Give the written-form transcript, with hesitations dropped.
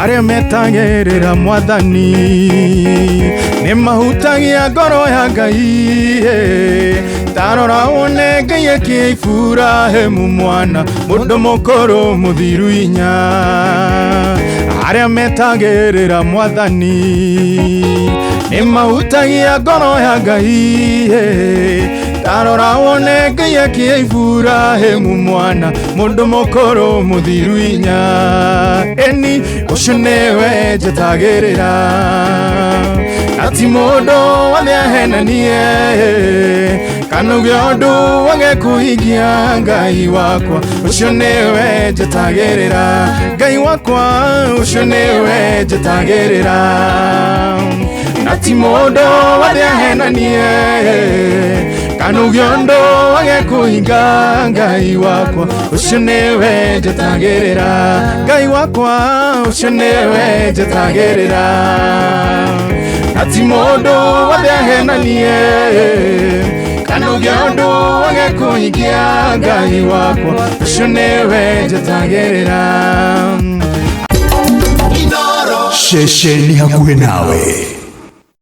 Are metagĩrĩra Mwathani nĩ mahutagia ngoro ya Ngai. Tarora wone Ngai akĩ Iburahĩmu mwana mũndũ mũkũrũ mũthiru inya. Are metagĩrĩra Mwathani nĩ mahutagia ngoro ya Ngai. Tarora wone Ngai akĩ Iburahĩmu mwana mũndũ mũkũrũ mũthiru inya. Eni ũcio nĩwe njetagĩrĩra na ti mũndũ wothe ahenanie, kana uge ũndũ wage kũhingia Ngai wakwa. Ũcio nĩwe njetagĩrĩra Ngai wakwa, ũcio nĩwe njetagĩrĩra na ti mũndũ wothe ahenanie, kana uge ũndũ wage kũhingia Ngai wakwa. Ũcio nĩwe njetagĩrĩra Ngai wakwa, ũcio nĩwe njetagĩrĩra na ti mũndũ wothe ahenanie, kana uge ũndũ wage kũhingia Ngai wakwa. Ũcio nĩwe njetagĩrĩra. Shesheni hakuhĩ nawe.